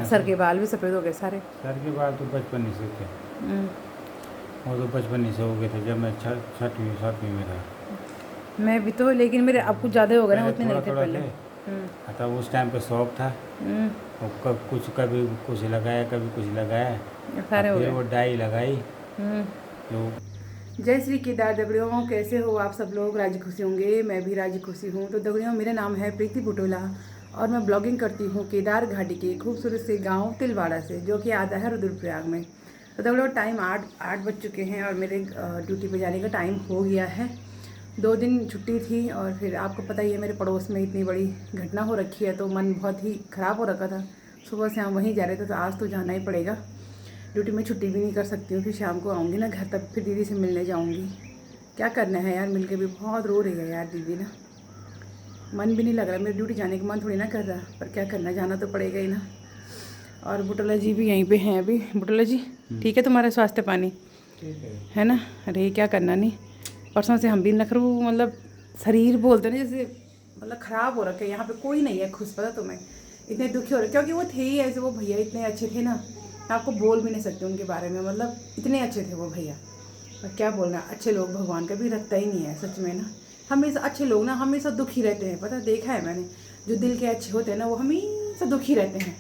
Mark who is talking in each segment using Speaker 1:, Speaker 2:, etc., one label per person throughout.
Speaker 1: Sir के बाल भी सफ़ेद हो गए सारे।
Speaker 2: सर के बाल तो बचपन ही से थे, वो तो बचपन ही से हो गए थे जब मैं 6वीं 7वीं में था।
Speaker 1: मैं भी तो, लेकिन मेरे अब कुछ ज़्यादा हो गए ना, उतने नहीं थे पहले।
Speaker 2: तब उस टाइम पे शौक था, और कभी कुछ लगाया, कभी कुछ लगाया, फिर वो डाई लगाई। तो
Speaker 1: जय श्री केदार दगड़ियों, कैसे हो आप सब लोग? राजी खुशी होंगे, मैं भी राजी खुशी हूँ। तो दगड़ियों, मेरा नाम है प्रीति बुटोला और मैं ब्लॉगिंग करती हूँ केदार घाटी के खूबसूरत से गांव तिलवाड़ा से, जो कि आता है रुद्रप्रयाग में। तो दगड़ियों, टाइम 8 बज चुके हैं और मेरे ड्यूटी पे जाने का टाइम हो गया है। 2 दिन छुट्टी थी और फिर आपको पता ही है मेरे पड़ोस में इतनी बड़ी घटना हो रखी है, तो मन बहुत ही ख़राब हो रखा था। सुबह से हम वहीं जा रहे थे, तो आज तो जाना ही पड़ेगा। ड्यूटी में छुट्टी भी नहीं कर सकती हूँ, फिर शाम को आऊँगी ना घर, तब फिर दीदी से मिलने जाऊँगी। क्या करना है यार, मिलके भी बहुत रो रही है यार दीदी ना। मन भी नहीं लग रहा, मेरी ड्यूटी जाने का मन थोड़ी ना कर रहा, पर क्या करना, जाना तो पड़ेगा ही ना। और बुटोला जी भी यहीं पे हैं अभी। बुटोला जी, ठीक है तुम्हारा स्वास्थ्य पानी? है ना? अरे क्या करना, नहीं परसों से हम भी नखरू, मतलब शरीर बोलते ना जैसे, मतलब ख़राब हो रखे हैं। यहाँ पे कोई नहीं है खुश, पता तुम्हें, इतने दुखी हो रहे, क्योंकि वो थे ही ऐसे। वो भैया इतने अच्छे थे ना, आपको बोल भी नहीं सकते उनके बारे में, मतलब इतने अच्छे थे वो भैया। और क्या बोलना, अच्छे लोग भगवान का भी रखता ही नहीं है सच में ना। हमेशा अच्छे लोग ना हमेशा दुखी रहते हैं, पता देखा है मैंने। जो दिल के अच्छे होते हैं ना, वो हमेशा दुखी रहते हैं।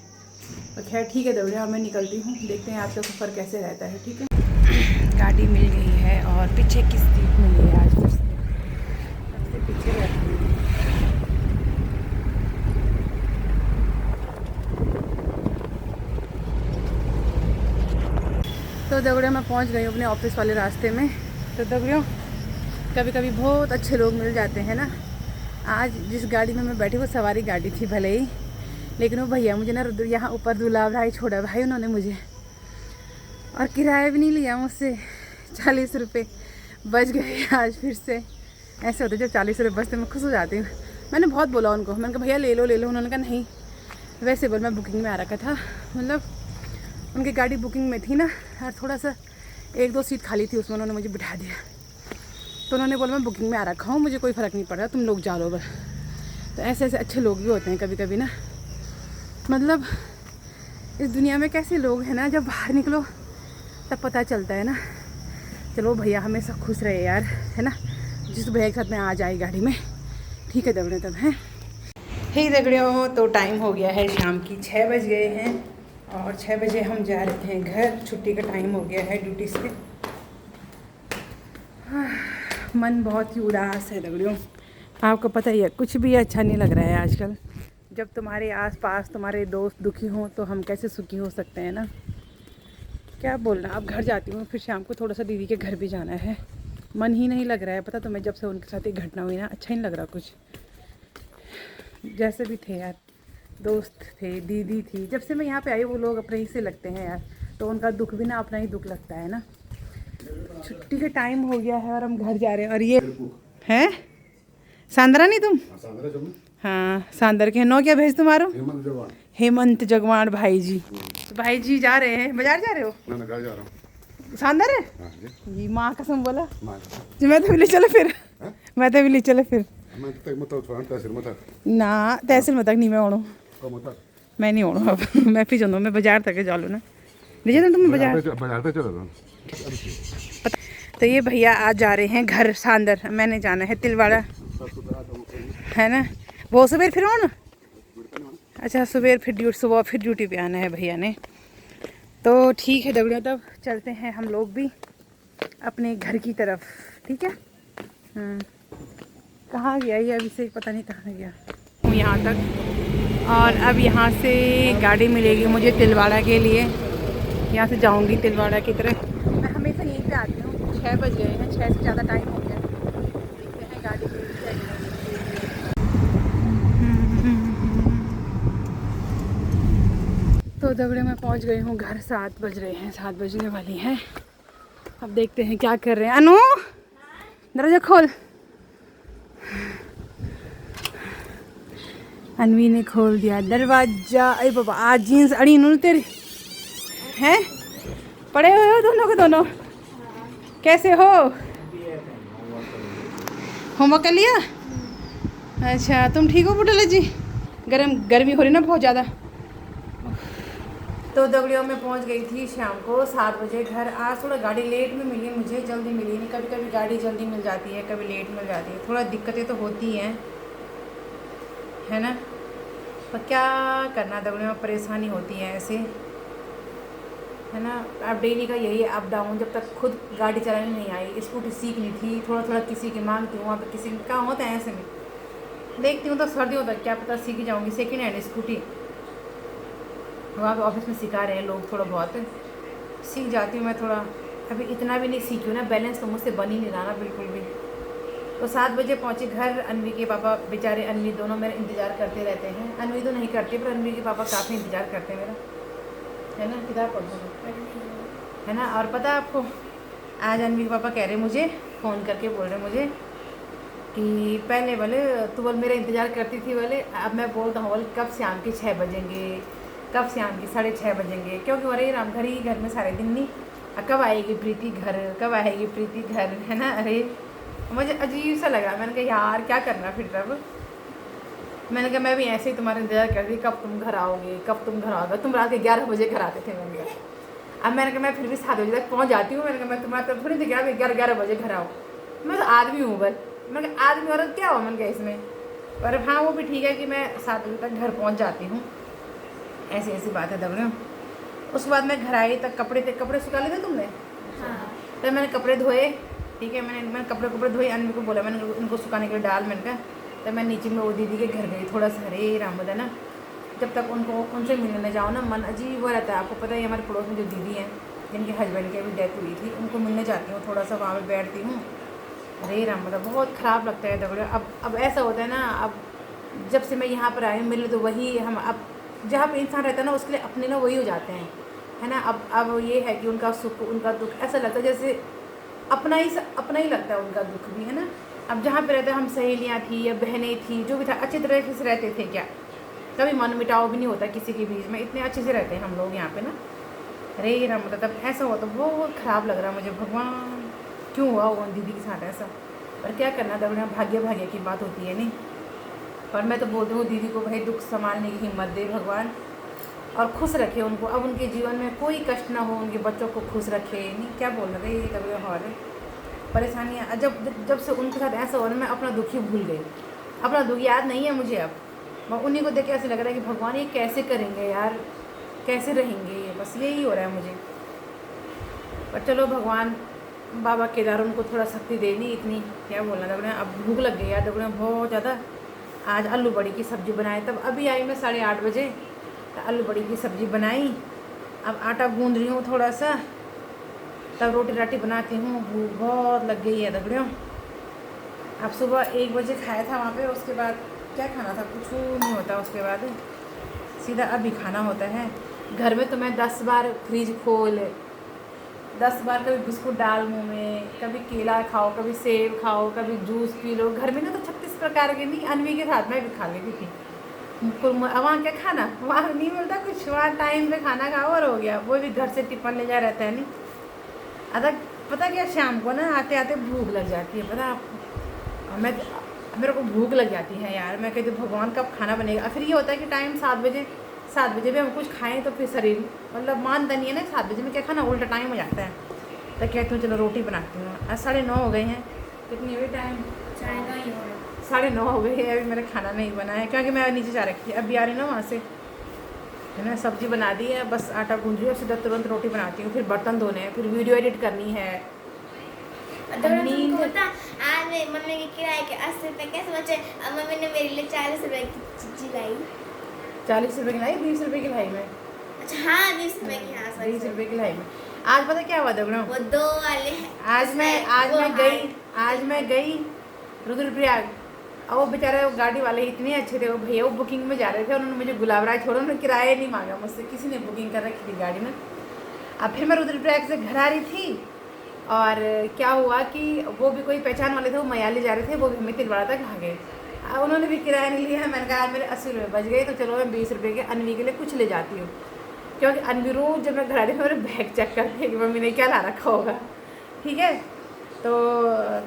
Speaker 1: और खैर ठीक है दौड़िया, मैं निकलती हूँ, देखते हैं आज का सफ़र कैसे रहता है। ठीक है, गाड़ी मिल गई है और पीछे की सीट मिली है आज, फिर से सबसे पीछे रहती हूँ। तो दगड़ियों, मैं पहुंच गई हूँ अपने ऑफिस वाले रास्ते में। तो दगड़ियों, कभी कभी बहुत अच्छे लोग मिल जाते हैं ना। आज जिस गाड़ी में मैं बैठी वो सवारी गाड़ी थी भले ही, लेकिन वो भैया मुझे ना यहाँ ऊपर दुलावराई छोड़ा भाई उन्होंने मुझे, और किराया भी नहीं लिया मुझसे। 40 रुपये बच गए आज फिर से। ऐसे होते जब 40 रुपये बचते मैं खुश हो जाती हूँ। मैंने बहुत बोला उनको, मैंने कहा भैया ले लो ले लो, उन्होंने कहा नहीं। वैसे बोल मैं बुकिंग में आ रखा था, मतलब उनकी गाड़ी बुकिंग में थी ना, और थोड़ा सा 1-2 सीट खाली थी, उसमें उन्होंने मुझे बिठा दिया। तो उन्होंने बोला मैं बुकिंग में आ रखा हूँ, मुझे कोई फ़र्क नहीं पड़ रहा, तुम लोग जा लो बस। तो ऐसे ऐसे अच्छे लोग भी होते हैं कभी कभी ना, मतलब इस दुनिया में कैसे लोग हैं ना, जब बाहर निकलो तब पता चलता है ना। चलो भैया हमेशा खुश रहे यार, है ना, जिस भैया के साथ में आ जाए गाड़ी में। ठीक है दगड़ियों, तब हैं ही दगड़ियों। तो टाइम हो गया है शाम की 6 बज गए हैं और 6 बजे हम जा रहे थे घर। छुट्टी का टाइम हो गया है ड्यूटी से। मन बहुत ही उदास है दगड़ियों, आपको पता ही है, कुछ भी अच्छा नहीं लग रहा है आजकल। जब तुम्हारे आसपास तुम्हारे दोस्त दुखी हों तो हम कैसे सुखी हो सकते हैं ना। क्या बोलना, अब घर जाती हूँ, फिर शाम को थोड़ा सा दीदी के घर भी जाना है। मन ही नहीं लग रहा है, पता तुम्हें, जब से उनके साथ एक घटना हुई ना, अच्छा नहीं लग रहा कुछ। जैसे भी थे यार, दोस्त थे, दीदी थी, जब से मैं यहाँ पे आई वो लोग अपने ही से लगते हैं यार। तो उनका दुख भी ना अपना ही दुख लगता है ना। छुट्टी का टाइम हो गया है और हम घर जा रहे हैं। और ये है सांदरा, नहीं तुम? हाँ सांदर के नौ क्या भेज तुम्हारो? हेमंत जगवान भाई जी। तो भाई जी जा रहे हैं, बाजार जा रहे हो?
Speaker 3: मैं घर जा रहा हूँ।
Speaker 1: सांदर है जी, माँ कसम बोला जी, मैं तो भी ले चले फिर, मैं तो भी ले चले फिर ना। तहसील में तक नहीं मैं ओढ़ू, मैं नहीं ओढ़ू अब। मैं फिर जाऊँ, मैं बाजार तक जा लो ना, ले जाता तुम बाजार
Speaker 3: पे चलो।
Speaker 1: तो ये भैया आज जा रहे हैं घर सांदर, मैंने जाना है तिलवाड़ा, है ना। वो सुबह फिर हो ना, अच्छा सुबह फिर ड्यूटी पे आना है भैया ने। तो ठीक है दगड़ियों, तब चलते हैं हम लोग भी अपने घर की तरफ। ठीक है, कहाँ गया ये अभिषेक, पता नहीं कहाँ गया हूँ यहाँ तक। और अब यहाँ से गाड़ी मिलेगी मुझे तिलवाड़ा के लिए, यहाँ से जाऊँगी तिलवाड़ा की तरफ। मैं हमेशा यहीं पे आती हूँ। 6 बज गए हैं, 6 से ज़्यादा टाइम हो गया, देखते हैं गाड़ी मिलेगी। तो दगड़े मैं पहुँच गई हूँ घर, 7 बज रहे हैं, 7 बजने वाली हैं। अब देखते हैं क्या कर रहे हैं। अनु दरवाजा खोल। अनवी ने खोल दिया दरवाजा। अरे बाबा, आज जीन्स अड़ी नू तेरी हैं, पड़े हुए हो दोनों के दोनों, कैसे हो? होमवर्क कर लिया? अच्छा तुम ठीक हो बुटला जी? गर्मी हो रही ना बहुत ज़्यादा। तो दगड़ियों में पहुंच गई थी शाम को 7 बजे घर। आज थोड़ा गाड़ी लेट में मिली मुझे, जल्दी मिली नहीं। कभी कभी गाड़ी जल्दी मिल जाती है, कभी लेट मिल जाती है, थोड़ा दिक्कतें तो होती हैं, है ना। पर क्या करना दगड़ियों, परेशानी होती है ऐसे, है ना। अब डेली का यही है अप डाउन। जब तक खुद गाड़ी चलानी नहीं आई, स्कूटी सीखनी थी, थोड़ा थोड़ा किसी की मांगती हूँ, वहाँ पर किसी का होता है ऐसे में। देखती हूँ तो सर्दियों तक क्या पता सीख जाऊँगी सेकेंड हैंड स्कूटी। वहाँ पे ऑफिस में सिखा रहे हैं लोग, थोड़ा बहुत सीख जाती हूँ मैं थोड़ा। अभी इतना भी नहीं सीखी हूँ ना, बैलेंस तो मुझसे बन ही नहीं रहा ना बिल्कुल भी। तो 7 बजे पहुँची घर। अनवी के पापा बेचारे, अनवी दोनों मेरा इंतज़ार करते रहते हैं। अनवी तो नहीं करती, पर अनवी के पापा काफ़ी इंतज़ार करते हैं मेरा, है ना। किताब पढ़, है ना। और पता है आपको, आज अनवी के पापा कह रहे मुझे, फ़ोन करके बोल रहे मुझे कि पहले बोले तू बोल मेरा इंतज़ार करती थी, बोले अब मैं बोलता हूँ बोले कब शाम के 6 बजेंगे, कब शाम की 6:30 बजेंगे, क्योंकि अरे राम घर ही घर में सारे दिन नहीं। कब आएगी प्रीति घर, कब आएगी प्रीति घर, है ना। अरे मुझे अजीब सा लगा। मैंने कहा यार क्या करना फिर तब। मैंने कहा मैं भी ऐसे ही तुम्हारा इंतज़ार कर रही, कब तुम घर आओगे, कब तुम घर आओगे। तुम रात के 11 बजे घर आते थे। मैंने कहा अब मैंने कहा मैं फिर भी 7 बजे तक पहुँच जाती हूँ। मैंने कहा मैं तुम्हारा तब थोड़ी थी 11 बजे घर आओ। मैं तो आदमी हूँ बस। मैंने कहा आदमी औरत क्या हो, मैंने कहा इसमें। पर हाँ वो भी ठीक है कि मैं 7 बजे तक घर पहुँच जाती हूँ। ऐसी ऐसी बात है दगड़ियों। उसके बाद मैं घर आई तक कपड़े सुखा लिए थे तुमने।
Speaker 4: हाँ।
Speaker 1: तो मैंने कपड़े धोए, ठीक है। मैंने कपड़े धोए, अनवी को बोला, मैंने उनको सुखाने के लिए डाल। मैंने कहा तो मैं नीचे में वो दीदी के घर गई थोड़ा सा। हरे राम है ना, जब तक उनसे मिलने जाओ ना मन अजीब हो रहता है। आपको पता है हमारे पड़ोस में जो दीदी हैं जिनके हस्बैंड की अभी डेथ हुई थी, उनको मिलने जाती हूँ, थोड़ा सा वहाँ पर बैठती हूँ। अरे राम बहुत ख़राब लगता है दगड़ियों। अब ऐसा होता है ना, अब जब से मैं यहाँ पर आई हूँ मिले तो वही हम, अब जहाँ पे इंसान रहता है ना उसके लिए अपने ना वही हो जाते हैं, है ना। अब ये है कि उनका सुख उनका दुख ऐसा लगता है जैसे अपना ही लगता है, उनका दुख भी, है ना। अब जहाँ पे रहते हैं हम सहेलियाँ थी या बहनें थी, जो भी था अच्छी तरह से रहते थे। क्या कभी मन मिटाव भी नहीं होता किसी के बीच में, इतने अच्छे से रहते हैं हम लोग यहाँ पे ना। अरे राम तब ऐसा हुआ तो बहुत ख़राब लग रहा मुझे। भगवान क्यों हुआ वो दीदी के साथ ऐसा। पर क्या करना था, भाग्य की बात होती है नहीं। पर मैं तो बोलती हूँ दीदी को भाई दुख संभालने की हिम्मत दे भगवान, और खुश रखे उनको। अब उनके जीवन में कोई कष्ट ना हो, उनके बच्चों को खुश रखे। नहीं क्या बोल रहे ये कभी और परेशानियाँ। जब से उनके साथ ऐसा हो रहा, मैं अपना दुख ही भूल गई। अपना दुख याद नहीं है मुझे। अब मैं उन्हीं को देख के ऐसे लग रहा है कि भगवान ये कैसे करेंगे यार, कैसे रहेंगे ये, बस यही हो रहा है मुझे। पर चलो भगवान बाबा केदार उनको थोड़ा शक्ति देनी, इतनी क्या बोलना दगड़ियों। अब भूख लग गई यार दगड़ियों बहुत ज़्यादा। आज आलू बड़ी की सब्ज़ी बनाई, तब अभी आई मैं 8:30 बजे, तो आलू बड़ी की सब्ज़ी बनाई। अब आटा गूंद रही हूँ थोड़ा सा, तब रोटी राटी बनाती हूँ। भूख बहुत लग गई है दगड़ियों। अब सुबह 1 बजे खाया था वहाँ पे, उसके बाद क्या खाना था, कुछ नहीं होता। उसके बाद सीधा अभी खाना होता है। घर में तो मैं 10 बार फ्रिज खोल, 10 बार कभी बिस्कुट डाल मुँह में, कभी केला खाओ, कभी सेब खाओ, कभी जूस पी लो। घर में ना तो 36 प्रकार के, नहीं अनवी के साथ में भी खा लेती थी। वहाँ क्या खाना, वहाँ नहीं मिलता कुछ, वहाँ टाइम पे खाना खाओ और हो गया। वो भी घर से टिफिन ले जा रहता है नहीं। अदा पता क्या, शाम को ना आते आते भूख लग जाती है, पता आपको। मेरे को भूख लग जाती है यार। मैं कहती हूँ भगवान कब खाना बनेगा। फिर ये होता है कि टाइम 7 बजे भी हम कुछ खाएं तो फिर शरीर मतलब मानता नहीं है ना। 7 बजे में क्या खाना, उल्टा टाइम हो जाता है। तो कहती हूँ चलो रोटी बनाती हूँ। आज 9:30 हो गए हैं। कितनी अभी टाइम 9:30 हो गई है, अभी मेरा खाना नहीं बना है क्योंकि मैं नीचे जा रखी है। अभी आ रही ना वहाँ से, मैंने सब्ज़ी बना दी है, बस आटा गूंज रही है, सीधा तुरंत रोटी बनाती हूँ। फिर बर्तन धोने हैं, फिर वीडियो एडिट करनी है।
Speaker 4: आज मम्मी की किराए के 80 रुपये कैसे बचे। अब मम्मी ने मेरे लिए 40 रुपये की चीज़ी लाई।
Speaker 1: 40 रुपये की लाई, 20 रुपये की लाई में।
Speaker 4: अच्छा हाँ 20 रुपये की, हाँ
Speaker 1: 20 रुपये की लाई में। आज पता क्या हुआ दगड़ों,
Speaker 4: वो 2 वाले हैं।
Speaker 1: आज मैं गई रुद्रप्रयाग। और वो बेचारे वो गाड़ी वाले इतने अच्छे थे, वो भैया वो बुकिंग में जा रहे थे। उन्होंने मुझे गुलाब राय छोड़ा, उन्होंने किराया नहीं मांगा मुझसे, किसी ने बुकिंग कर रखी थी गाड़ी में। अब फिर मैं रुद्रप्रयाग से घर आ रही थी, और क्या हुआ कि वो भी कोई पहचान वाले थे, वो मयाली जा रहे थे, वो भी हमें तिलवाड़ा तक आ गए। उन्होंने भी किराया नहीं लिया। मैंने कहा मेरे 80 रुपये बच गए, तो चलो मैं 20 रुपये के अनवी के लिए कुछ ले जाती हूँ। क्योंकि अनवी रोज जब मैं घर आ रही हूँ मेरे बैग चेक करती है कि मम्मी ने क्या ला रखा होगा, ठीक है। तो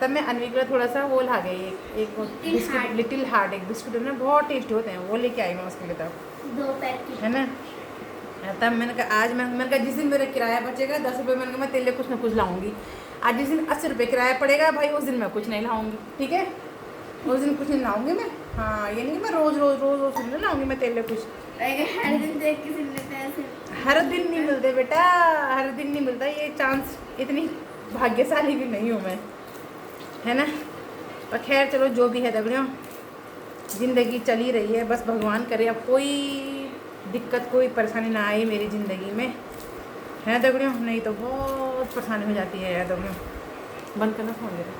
Speaker 1: तब मैं अनवी के लिए थोड़ा सा वो ला गई, एक बिस्कुट, लिटिल हार्ट एक बिस्कुट है ना, बहुत टेस्टी होते हैं, वो लेके आई मैं उसके लिए तब,
Speaker 4: 2 पैकेट
Speaker 1: है ना। तब मैंने कहा आज मैंने कहा जिस दिन मेरा किराया बचेगा 10 रुपये, मैंने कहा मैं तेरे लिए कुछ ना कुछ लाऊंगी। आज जिस दिन 80 रुपये किराया पड़ेगा भाई, उस दिन मैं कुछ नहीं लाऊंगी, ठीक है? उस दिन कुछ नहीं लाऊंगी मैं। हाँ, ये नहीं कि मैं रोज़ नहीं लाऊंगी मैं तेरे लिए कुछ।
Speaker 4: हर दिन देख के सुन लेते हैं ऐसे।
Speaker 1: हर दिन नहीं मिलते बेटा, हर दिन नहीं मिलता ये चांस, इतनी भाग्यशाली भी नहीं हूँ मैं, है ना? पर खैर चलो जो भी है दगड़ियों, ज़िंदगी चली रही है, बस भगवान करे अब कोई दिक्कत कोई परेशानी ना आए मेरी ज़िंदगी में, है ना दगड़ियों? नहीं तो बहुत परेशानी हो जाती है यार दगड़ियों। बंद करना फोन मेरा।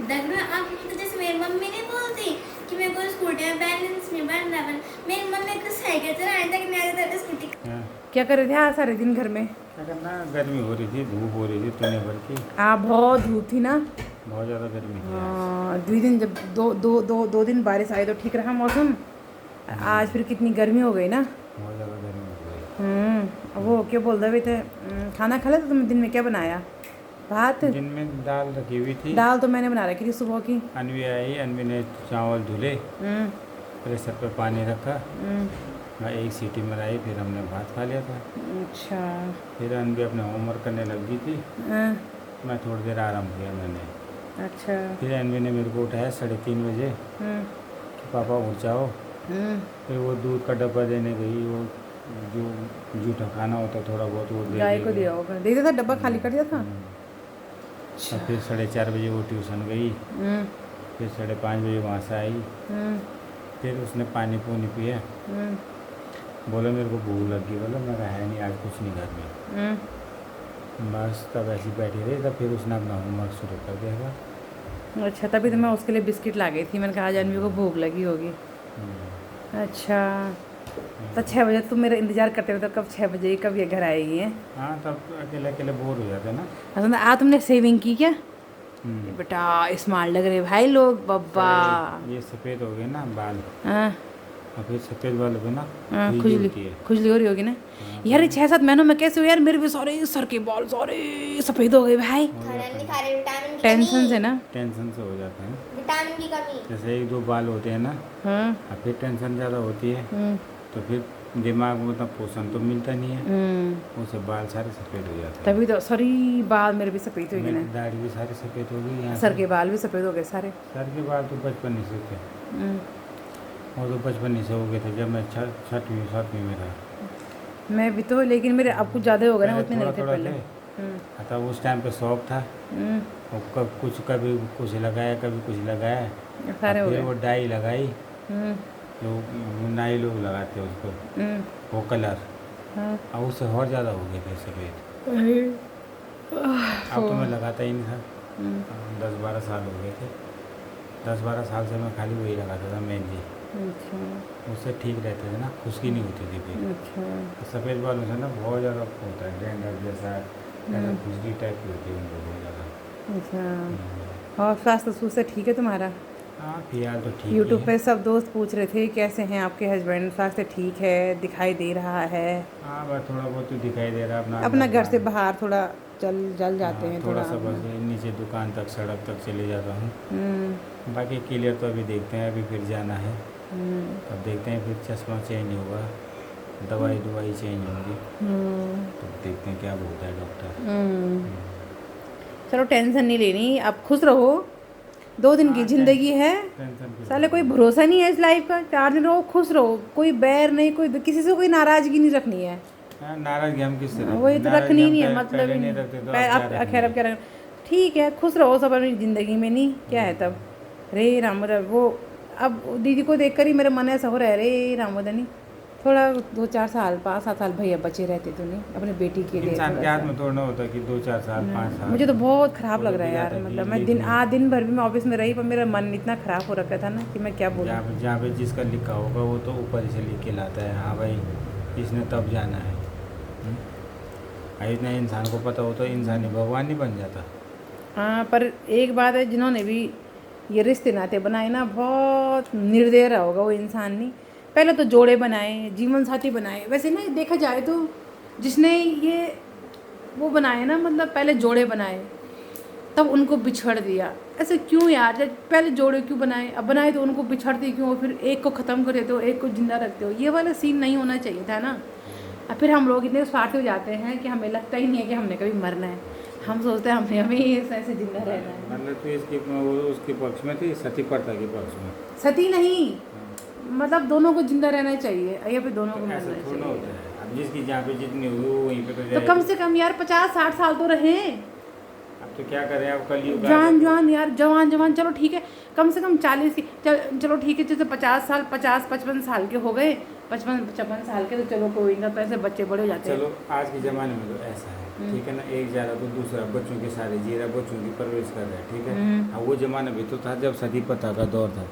Speaker 4: दगड़ियों आप तो जैसे मेरी मम्मी नहीं बोलती कि मेरे को स्कूटी में बैलेंस नहीं बन रहा, मेरी मम्मी को साइकिल चलाने तक नहीं आता था स्कूटी।
Speaker 1: क्या कर रहे थे आज सारे दिन घर में?
Speaker 2: क्या करना, गर्मी हो रही थी, धूप हो रही थी दुनिया भर की,
Speaker 1: बहुत धूप थी ना,
Speaker 2: बहुत ज़्यादा गर्मी थी।
Speaker 1: हाँ, 2 दिन जब दो दिन बारिश आई तो ठीक रहा मौसम। आज फिर कितनी गर्मी हो गई ना,
Speaker 2: बहुत ज़्यादा गर्मी हो गई।
Speaker 1: वो क्या बोल रहे थे, खाना खा लिया तो तुमने दिन में क्या बनाया? भात?
Speaker 2: दिन में दाल रखी हुई थी।
Speaker 1: दाल तो मैंने बना रखी थी सुबह की।
Speaker 2: अनवी आई, अनवी ने चावल धुले, प्रेशर पे पानी रखा, मैं एक सीटी मराई, फिर हमने भात खा लिया था।
Speaker 1: अच्छा।
Speaker 2: फिर अनवी अपने होमवर्क करने लग गई थी, मैं थोड़ी देर आराम किया मैंने।
Speaker 1: अच्छा।
Speaker 2: फिर अनवी ने मेरे को उठाया 3:30 बजे कि पापा उठ जाओ। फिर वो दूध का डब्बा देने गई, वो जो जूठा खाना होता थोड़ा बहुत वो दे
Speaker 1: गाय को दिया होगा, दे दिया था, डब्बा खाली कर दिया था।
Speaker 2: और फिर 4:30 बजे वो ट्यूशन गई, फिर 5:30 बजे वहाँ से आई, फिर उसने पानी पूनी पिया, बोला मेरे को भूख लग गई, बोला मैं कहा है नहीं आज कुछ नहीं घर में, बस तब ऐसी बैठी रही, तब फिर उसने अपना होमवर्क शुरू कर दिया।
Speaker 1: अच्छा, तभी तो मैं उसके लिए बिस्किट ला गई थी, मैंने कहा आज अनवी को भूख लगी होगी। अच्छा, तो 6 बजे तुम मेरा इंतजार करते हो, तो कब 6 बजे कब ये घर आएगी है?
Speaker 2: हाँ, तब अकेले अकेले बोर हो जाते ना।
Speaker 1: अच्छा, आज तुमने सेविंग की क्या? बेटा स्मार्ट लग रहे भाई लोग, बब्बा।
Speaker 2: ये सफ़ेद हो गए ना बाल,
Speaker 1: हाँ,
Speaker 2: और फिर सफ़ेद बाल पे ना
Speaker 1: खुजली हो रही होगी ना यार। 6-7 महीनों में कैसे हो यार, मेरे भी सारे सर के बाल सारे सफ़ेद हो गए भाई। टेंशन से ना,
Speaker 2: टेंशन से हो जाता है,
Speaker 4: विटामिन की कमी।
Speaker 2: जैसे 1-2 बाल होते हैं ना, और फिर टेंशन ज़्यादा होती है, तो फिर दिमाग में उतना पोषण तो मिलता नहीं है, उससे बाल सारे सफ़ेद हो जाते हैं।
Speaker 1: तभी तो सारी बाल मेरे भी सफ़ेद हो गए ना,
Speaker 2: दाढ़ी भी सारी सफ़ेद हो गई, यहाँ
Speaker 1: सर के बाल भी सफ़ेद हो गए सारे।
Speaker 2: सर के बाल तो बचपन से थे, वो तो बचपन से हो गए थे जब मैं 6वीं में था।
Speaker 1: मैं भी तो, लेकिन मेरे अब कुछ ज़्यादा हो गए ना, उतने नहीं थे पहले।
Speaker 2: तब उस टाइम पे शौक था, कभी कुछ लगाया, कभी कुछ लगाया, फिर वो डाई लगाई, वो नाई लोग लगाते हैं उसको, वो कलर, अब उससे और ज़्यादा हो गए थे सफ़ेद। अब तो मैं लगाता ही नहीं था, 10-12 साल हो गए थे, 10-12 साल से मैं खाली वही लगाता था मेहंदी।
Speaker 1: अच्छा,
Speaker 2: उससे ठीक रहते थे ना, खुशकी नहीं होती थी फिर।
Speaker 1: अच्छा।
Speaker 2: सफ़ेद बालों से ना बहुत ज़्यादा होता है, डैंड्रफ जैसा, खुशकी टाइप की होती है उनको बहुत ज़्यादा।
Speaker 1: अच्छा, और स्वास्थ्य से ठीक है तुम्हारा?
Speaker 2: हाँ, फिलहाल तो ठीक।
Speaker 1: यूट्यूब पे सब दोस्त पूछ रहे थे कैसे हैं आपके हस्बैंड, स्वास्थ्य ठीक है, दिखाई दे रहा है?
Speaker 2: हाँ, बस थोड़ा बहुत तो दिखाई दे रहा है,
Speaker 1: अपना घर से बाहर थोड़ा जल जाते हैं,
Speaker 2: थोड़ा सा बस नीचे दुकान तक, सड़क तक चले जाता हूँ। बाकी क्लियर तो अभी देखते हैं, अभी फिर जाना है, तब देखते हैं, फिर चश्मा चेंज होगा, दवाई चेंज होगी, तो देखते हैं क्या बोलता है डॉक्टर।
Speaker 1: चलो टेंशन नहीं लेनी, आप खुश रहो, 2 दिन की जिंदगी है, साले कोई भरोसा नहीं है इस लाइफ का। 4 दिन रहो, खुश रहो, कोई बैर नहीं, कोई किसी से कोई नाराजगी नहीं रखनी है।
Speaker 2: नाराजगी हम किससे रखें?
Speaker 1: वही तो रखनी नहीं है, मतलब ही
Speaker 2: नहीं
Speaker 1: नहीं।
Speaker 2: रखते तो
Speaker 1: अब खैर अब क्या रखना, ठीक है, खुश रहो सब अपनी ज़िंदगी में, नहीं क्या है तब। रे राम, मतलब वो अब दीदी को देखकर ही मेरा मन ऐसा हो रहा है, रे राम नहीं, थोड़ा 2-4 साल 5-7 साल भैया बचे रहते तो नहीं अपने बेटी के लिए।
Speaker 2: इंसान के हाथ में थोड़ा होता कि 2-4 साल 5 साल।
Speaker 1: मुझे तो बहुत ख़राब लग रहा है यार, मतलब मैं दिन भर भी मैं ऑफिस में रही, पर मेरा मन इतना ख़राब हो रखा था ना कि मैं क्या बोलूं।
Speaker 2: जहाँ पे जिसका लिखा होगा वो तो ऊपर से लिख के लाता है, हाँ भाई इसने तब जाना है। इतना इंसान को पता हो तो इंसान ही भगवान नहीं बन जाता।
Speaker 1: हाँ, पर एक बात है, जिन्होंने भी ये रिश्ते नाते बनाए ना, बहुत निर्दय रहा होगा वो इंसान। नहीं, पहले तो जोड़े बनाए, जीवन साथी बनाए, वैसे ना देखा जाए तो जिसने ये वो बनाए ना, मतलब पहले जोड़े बनाए तब उनको बिछड़ दिया। ऐसे क्यों यार, जब पहले जोड़े क्यों बनाए, अब बनाए तो उनको बिछड़ते क्यों, फिर एक को ख़त्म कर देते हो, एक को जिंदा रखते हो। ये वाला सीन नहीं होना चाहिए था ना। और फिर हम लोग इतने स्वार्थी हो जाते हैं कि हमें लगता ही नहीं है कि हमने कभी मरना है। हम सोचते हैं हमने हमें ऐसे जिंदा रहना है।
Speaker 2: मतलब तो इसके वो उसके पक्ष में थी, सती प्रथा के पक्ष में।
Speaker 1: सती नहीं, मतलब दोनों को जिंदा रहना चाहिए, या फिर दोनों को
Speaker 2: ऐसा
Speaker 1: मरना
Speaker 2: थोड़ा
Speaker 1: चाहिए।
Speaker 2: होता है, अब जिसकी जहाँ पे जितनी हुई वो वहीं पे तो
Speaker 1: तो
Speaker 2: जाएगी।
Speaker 1: कम से कम यार 50-60 साल तो रहे।
Speaker 2: अब तो क्या करें, अब कलयुग आ
Speaker 1: जवान
Speaker 2: गया।
Speaker 1: जवान यार, जवान जवान, चलो ठीक है, कम से कम 40 की चलो ठीक है, जैसे 50 साल 50-55 साल के हो गए, 55 साल के, तो चलो कोई ना, तो ऐसे बच्चे बड़े हो जाते हैं।
Speaker 2: चलो आज के ज़माने में तो ऐसा है, ठीक है ना, एक जा रहा तो दूसरा बच्चों के सारे जी रहा, बच्चों की परवरिश कर रहा है, ठीक है। अब वो ज़माना भी तो था जब सती प्रथा का दौर था।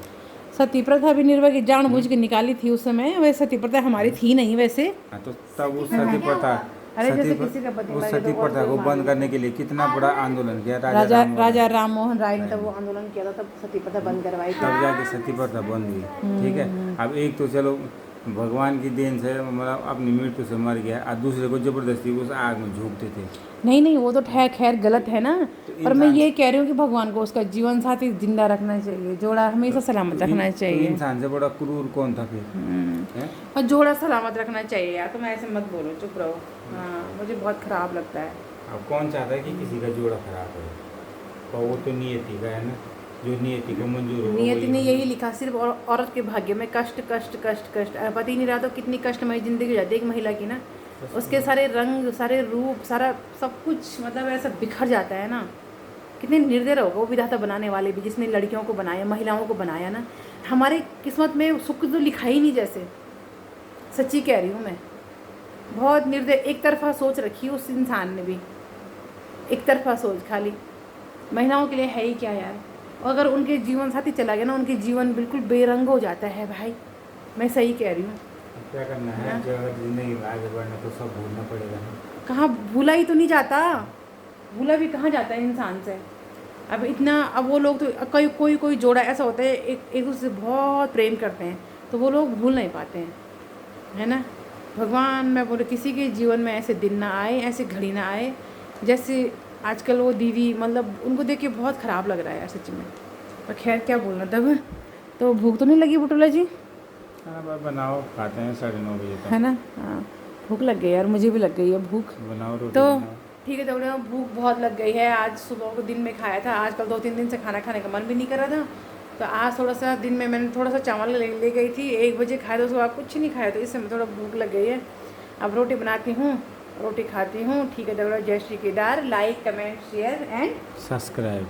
Speaker 1: सती प्रथा भी निर्भय की जानबूझ के निकाली थी उस समय, वैसे सती प्रथा हमारी थी नहीं वैसे।
Speaker 2: हाँ, तो तब उस सती प्रथा
Speaker 1: अरे जैसे किसी का पति
Speaker 2: उस
Speaker 1: मर गया
Speaker 2: सती
Speaker 1: तो
Speaker 2: प्रथा
Speaker 1: और
Speaker 2: को
Speaker 1: कोई
Speaker 2: बंद
Speaker 1: मार
Speaker 2: करने के लिए कितना बड़ा आंदोलन किया
Speaker 1: राजा राम मोहन राय ने तब वो आंदोलन किया था, तब सती प्रथा बंद करवाई थी।
Speaker 2: तब जाके सती प्रथा बंद हुई, ठीक है। अब एक तो चलो भगवान की देन से मतलब अपनी मृत्यु से मर गया, और दूसरे को जबरदस्ती उस आग में झोंकते थे।
Speaker 1: नहीं वो तो खैर गलत है ना,
Speaker 2: तो
Speaker 1: पर मैं ये कह रही हूँ कि भगवान को उसका जीवन साथी जिंदा रखना चाहिए, जोड़ा हमेशा सलामत रखना
Speaker 2: तो
Speaker 1: चाहिए।
Speaker 2: इंसान से बड़ा क्रूर कौन था फिर, हैं?
Speaker 1: और जोड़ा सलामत रखना चाहिए यार, तुम ऐसे मत बोलो, चुप रहो। हाँ, मुझे बहुत खराब लगता है।
Speaker 2: अब कौन चाहता है कि किसी का जोड़ा खराब हो, पर वो तो नियति का है ना, जो नियति को मंजूर हो।
Speaker 1: नियति ने यही लिखा, सिर्फ औरत के भाग्य में कष्ट कष्ट कष्ट कष्ट। पति नहीं रहा तो कितनी कष्टमय जिंदगी हो जाती है एक महिला की ना, उसके सारे रंग, सारे रूप, सारा सब कुछ मतलब ऐसा बिखर जाता है ना। कितने निर्दय होगा वो विधाता बनाने वाले भी, जिसने लड़कियों को बनाया, महिलाओं को बनाया ना। हमारी किस्मत में सुख तो लिखा ही नहीं, जैसे सच्ची कह रही हूँ मैं। बहुत निर्दय, एक तरफा सोच रखी उस इंसान ने भी, एक तरफा सोच खाली। महिलाओं के लिए है ही क्या यार। और अगर उनके जीवन साथी चला गया ना, उनके जीवन बिल्कुल बेरंग हो जाता है भाई, मैं सही कह रही हूँ।
Speaker 2: क्या करना है, जो अगर जिंदगी में आगे बढ़ना तो सब भूलना पड़ेगा ना।
Speaker 1: कहाँ भूला ही तो नहीं जाता, भूला भी कहाँ जाता है इंसान से। अब इतना, अब वो लोग तो कोई जोड़ा ऐसा होता है, एक दूसरे से बहुत प्रेम करते हैं, तो वो लोग भूल नहीं पाते हैं, है ना। भगवान, मैं बोले किसी के जीवन में ऐसे दिन ना आए, ऐसे घड़ी ना आए, जैसे आजकल वो दीदी, मतलब उनको देख के बहुत ख़राब लग रहा है यार सच में। और खैर क्या बोलना, तब तो भूख तो नहीं लगी बुटोला जी?
Speaker 2: हाँ भाई, बनाओ, खाते हैं 9:30 बजे तक,
Speaker 1: है ना। हाँ, भूख लग गई यार, मुझे भी लग गई है भूख।
Speaker 2: बनाओ रोटी
Speaker 1: तो
Speaker 2: बनाओ।
Speaker 1: ठीक है, तो भूख बहुत लग गई है। आज सुबह को दिन में खाया था, आजकल 2-3 दिन से खाना खाने का मन भी नहीं कर रहा था, तो आज थोड़ा सा दिन में मैंने थोड़ा सा चावल ले गई थी, 1 बजे खाया था, उसके बाद कुछ नहीं खाया, तो इससे मैं थोड़ा भूख लग गई है। अब रोटी बनाती हूँ, रोटी खाती हूँ। ठीक है दगड़ो, जय Shri Kedar. Like comment share and
Speaker 2: subscribe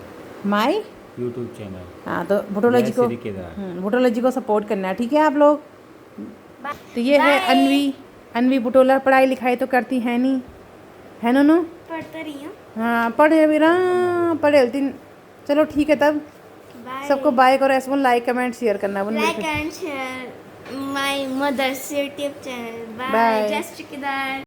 Speaker 1: my
Speaker 2: YouTube channel.
Speaker 1: हाँ, तो भुटोला जी को, भुटोला जी को सपोर्ट करना है, ठीक है आप लोग। तो ये है अनवी बुटोला। पढ़ाई लिखाई तो करती है नहीं, है नोनो?
Speaker 4: पढ़ता रही हूँ।
Speaker 1: हाँ, पढ़े भी रहा, पढ़े दिन। चलो ठीक है, तब सबको बाय करो, ऐसे लाइक कमेंट शेयर करना।
Speaker 4: Like and share my mother's YouTube channel.
Speaker 1: Bye.
Speaker 4: Bye, जय श्री केदार।